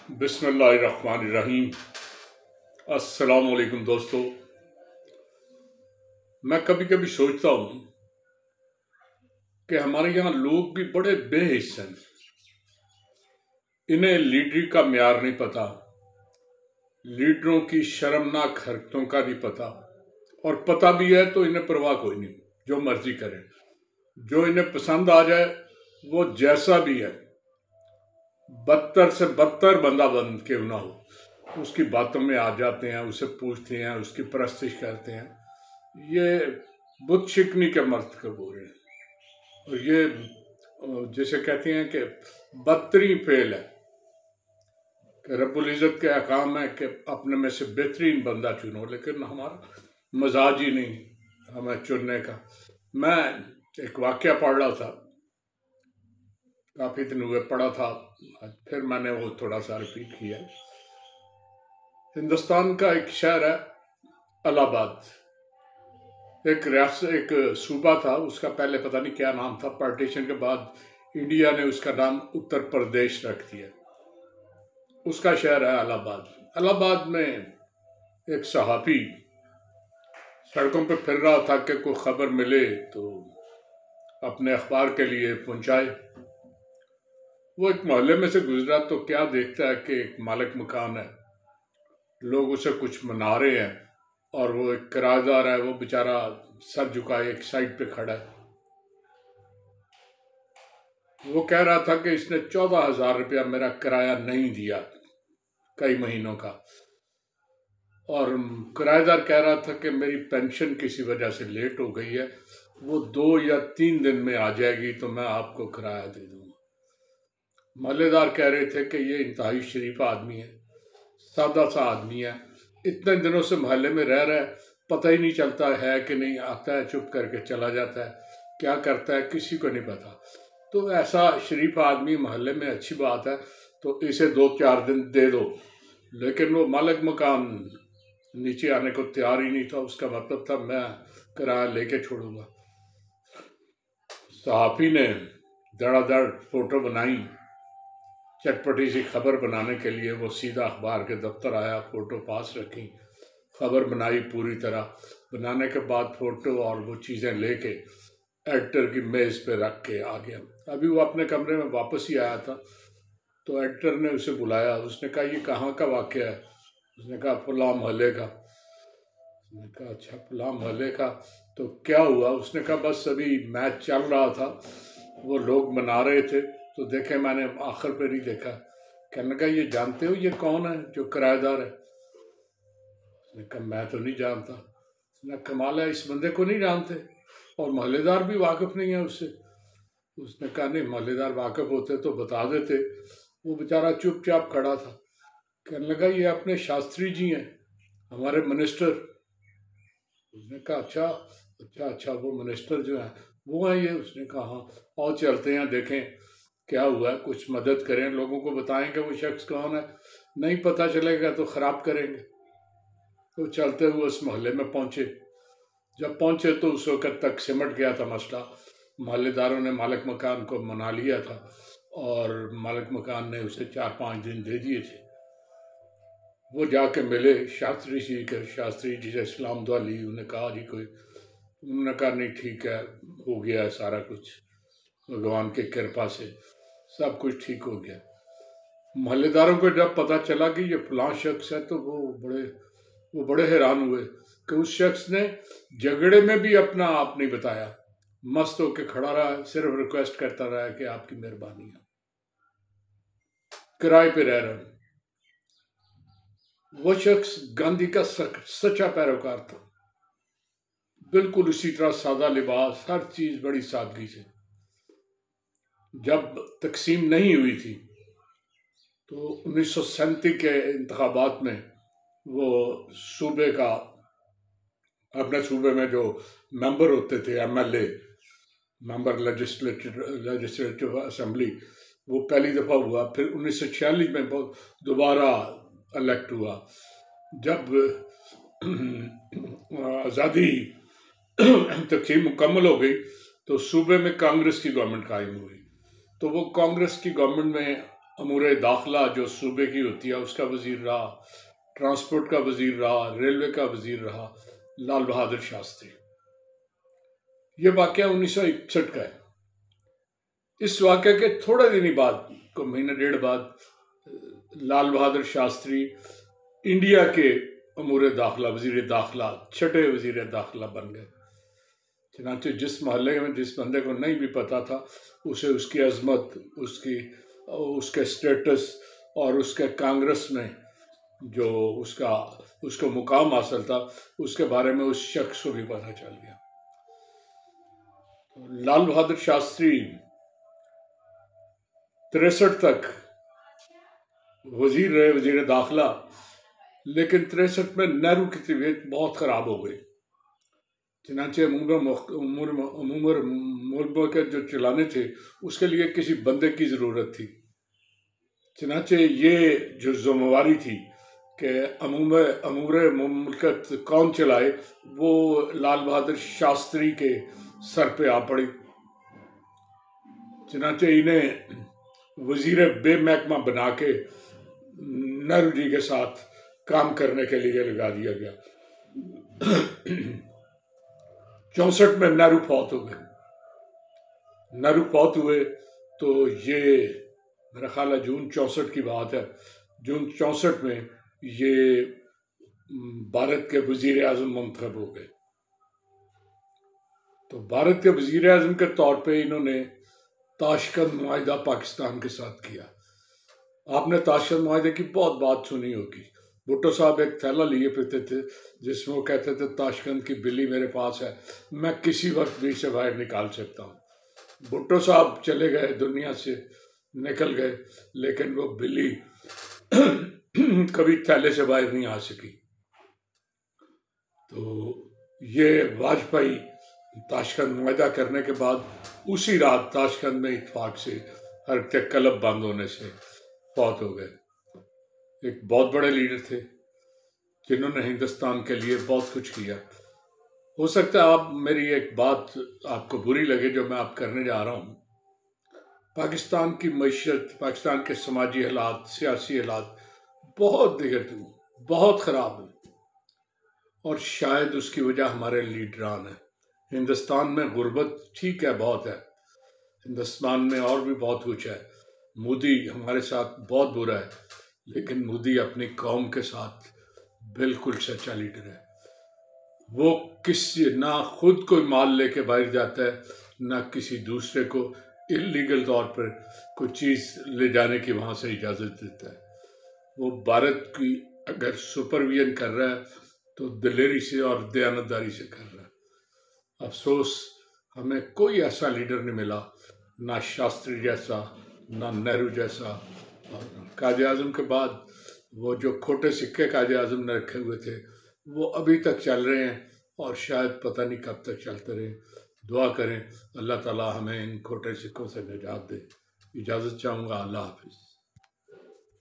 बिस्मिल्लाहिर्रहमानिर्रहीम। अस्सलाम वालेकुम दोस्तों। मैं कभी कभी सोचता हूँ कि हमारे यहाँ लोग भी बड़े बेहिस हैं। इन्हें लीडरी का म्यार नहीं पता, लीडरों की शर्मनाक हरकतों का नहीं पता, और पता भी है तो इन्हें परवाह कोई नहीं, जो मर्जी करें, जो इन्हें पसंद आ जाए वो जैसा भी है, बदतर से बदतर बंदा बन के ना हो, उसकी बातों में आ जाते हैं, उसे पूछते हैं, उसकी परस्तिश करते हैं। ये बुत शिकनी के मर्तकब हो रहे हैं, और ये जैसे कहते हैं कि बदतरीन फेल है कि रब्बुल इज़्ज़त के अहकाम है कि अपने में से बेहतरीन बंदा चुनो, लेकिन हमारा मजाज ही नहीं हमें चुनने का। मैं एक वाक़या पढ़ रहा था, काफ़ी दिन हुए पढ़ा था, फिर मैंने वो थोड़ा सा रिपीट किया। हिंदुस्तान का एक शहर है इलाहाबाद, एक सूबा था, उसका पहले पता नहीं क्या नाम था, पार्टीशन के बाद इंडिया ने उसका नाम उत्तर प्रदेश रख दिया। उसका शहर है इलाहाबाद। इलाहाबाद में एक सहाफ़ी सड़कों पे फिर रहा था कि कोई खबर मिले तो अपने अखबार के लिए पहुंचाए। वो एक मोहल्ले में से गुजरा तो क्या देखता है कि एक मालिक मकान है, लोग उसे कुछ मना रहे हैं, और वो एक किराएदार है, वो बेचारा सर झुकाए एक साइड पे खड़ा है। वो कह रहा था कि इसने 14,000 रुपया मेरा किराया नहीं दिया कई महीनों का, और किराएदार कह रहा था कि मेरी पेंशन किसी वजह से लेट हो गई है, वो 2 या 3 दिन में आ जाएगी तो मैं आपको किराया दे दूंगा। मोहल्लेदार कह रहे थे कि ये इंतहाई शरीफ आदमी है, सादा सा आदमी है, इतने दिनों से मोहल्ले में रह रहा है, पता ही नहीं चलता है कि नहीं, आता है चुप करके चला जाता है, क्या करता है किसी को नहीं पता। तो ऐसा शरीफ आदमी मोहल्ले में अच्छी बात है, तो इसे 2-4 दिन दे दो। लेकिन वो मालिक मकान नीचे आने को तैयार ही नहीं था। उसका मतलब था मैं किराया लेके छोड़ूंगा। सहाफ़ी ने धड़ाधड़ फोटो बनाई, चटपटी सी खबर बनाने के लिए वो सीधा अखबार के दफ्तर आया, फ़ोटो पास रखी, खबर बनाई, पूरी तरह बनाने के बाद फ़ोटो और वो चीज़ें लेके एडिटर की मेज़ पे रख के आ गया। अभी वो अपने कमरे में वापस ही आया था तो एडिटर ने उसे बुलाया। उसने कहा ये कहाँ का वाक़या है? उसने कहा फलां मोहल्ले का। उसने कहा अच्छा फलां मोहल्ले का, तो क्या हुआ? उसने कहा बस अभी मैच चल रहा था, वो लोग मना रहे थे तो देखे, मैंने आखिर पर ही देखा। कहने लगा ये जानते हो ये कौन है जो किराएदार है? उसने कहा मैं तो नहीं जानता। उसने कमाल है, इस बंदे को नहीं जानते, और मोहल्लेदार भी वाकिफ नहीं है उससे। उसने कहा नहीं, मोहल्लेदार वाकिफ होते तो बता देते। वो बेचारा चुपचाप खड़ा था। कहने लगा ये अपने शास्त्री जी हैं, हमारे मिनिस्टर। उसने कहा अच्छा अच्छा अच्छा, वो मिनिस्टर जो है वो है ये? उसने कहा हाँ, और चलते हैं देखें क्या हुआ है, कुछ मदद करें, लोगों को बताएं कि वो शख्स कौन है, नहीं पता चलेगा तो ख़राब करेंगे। तो चलते हुए उस मोहल्ले में पहुंचे। जब पहुंचे तो उस वक़्त तक सिमट गया था मसला, मोहल्लेदारों ने मालिक मकान को मना लिया था, और मालिक मकान ने उसे 4-5 दिन दे दिए थे। वो जाके मिले शास्त्री जी के, शास्त्री जी से सलाम दुआ ली। उन्होंने कहा जी कोई, उन्होंने कहा नहीं ठीक है, हो गया है सारा कुछ, भगवान की कृपा से सब कुछ ठीक हो गया। मोहल्लेदारों को जब पता चला कि ये फलां शख्स है तो वो बड़े हैरान हुए कि उस शख्स ने झगड़े में भी अपना आप नहीं बताया, मस्त होके खड़ा रहा, सिर्फ रिक्वेस्ट करता रहा कि आपकी मेहरबानी है, किराए पे रह रहा हूं। वो शख्स गांधी का सच्चा पैरोकार था, बिल्कुल उसी तरह सादा लिबास, हर चीज बड़ी सादगी से। जब तकसीम नहीं हुई थी तो 1937 के इंतखाबात में वो सूबे का, अपने सूबे में जो मेंबर होते थे, एमएलए, मेंबर लेजिस्लेटिव असेंबली, वो पहली दफ़ा हुआ। फिर 1946 में दोबारा इलेक्ट हुआ। जब आज़ादी तकसीम मुकम्मल हो गई तो सूबे में कांग्रेस की गवर्नमेंट कायम हुई। तो वो कांग्रेस की गवर्नमेंट में अमूर दाखिला जो सूबे की होती है उसका वजीर रहा, ट्रांसपोर्ट का वजीर रहा, रेलवे का वजीर रहा, लाल बहादुर शास्त्री। ये वाक़या 1961 का है। इस वाक़े के थोड़े दिन बाद, को महीना डेढ़ बाद, लाल बहादुर शास्त्री इंडिया के अमूर दाखिला, वजीर दाखिला, छठे वजीर दाखिला बन गए। चनाचे जिस मोहल्ले में जिस बंदे को नहीं भी पता था, उसे उसकी अजमत, उसके स्टेटस और उसके कांग्रेस में जो उसको मुकाम हासिल था, उसके बारे में उस शख्स को भी पता चल गया। लाल बहादुर शास्त्री 63 तक वजीर रहे, वजीर दाखिला, लेकिन 63 में नेहरू की तबीयत बहुत ख़राब हो गई। चनाचे अमूर मुल्क के जो चलाने थे उसके लिए किसी बंदे की ज़रूरत थी। चनाचे ये जो जिम्मेवारी थी कि अमूर मुल्कत कौन चलाए, वो लाल बहादुर शास्त्री के सर पे आ पड़ी। चनाचे इन्हें वजीर बेमहकमा बना के नेहरू जी के साथ काम करने के लिए लगा दिया गया। 64 में नेहरू फौत हो गए। नेहरू फौत हुए तो ये मेरा ख्याल है जून 64 की बात है। जून 64 में ये भारत के वजीर आज़म मुंतखब हो गए। तो भारत के वजीर आज़म के तौर पे इन्होंने ताशकंद मुआहिदा पाकिस्तान के साथ किया। आपने ताशकंद मुआहिदे की बहुत बात सुनी होगी। भुट्टो साहब एक थैला लिए फिरते थे जिसमें वो कहते थे ताशकंद की बिल्ली मेरे पास है, मैं किसी वक्त भी इसे बाहर निकाल सकता हूँ। भुट्टो साहब चले गए, दुनिया से निकल गए, लेकिन वो बिल्ली कभी थैले से बाहर नहीं आ सकी। तो ये वाजपेयी ताशकंद मुआहिदा करने के बाद उसी रात ताशकंद में इत्तेफाक से हरकत कलब बंद होने से फौत हो गए। एक बहुत बड़े लीडर थे जिन्होंने हिंदुस्तान के लिए बहुत कुछ किया। हो सकता है आप मेरी एक बात आपको बुरी लगे जो मैं आप करने जा रहा हूँ। पाकिस्तान की मईशत, पाकिस्तान के समाजी हालात, सियासी हालात बहुत बहुत ख़राब हैं और शायद उसकी वजह हमारे लीडरान है। हिंदुस्तान में गुर्बत ठीक है, बहुत है, हिंदुस्तान में और भी बहुत कुछ है। मोदी हमारे साथ बहुत बुरा है, लेकिन मोदी अपनी कौम के साथ बिल्कुल सच्चा लीडर है। वो किसी ना खुद कोई माल लेके बाहर जाता है, ना किसी दूसरे को इलीगल तौर पर कोई चीज़ ले जाने की वहाँ से इजाज़त देता है। वो भारत की अगर सुपरविजन कर रहा है तो दिलेरी से और दयानतदारी से कर रहा है। अफसोस हमें कोई ऐसा लीडर नहीं मिला, ना शास्त्री जैसा, ना नेहरू जैसा। और कायदे आज़म के बाद वो जो खोटे सिक्के कायदे आज़म ने रखे हुए थे वो अभी तक चल रहे हैं और शायद पता नहीं कब तक चलते रहे। दुआ करें अल्लाह ताला हमें इन खोटे सिक्कों से निजात दे। इजाज़त चाहूँगा। अल्लाह हाफिज़।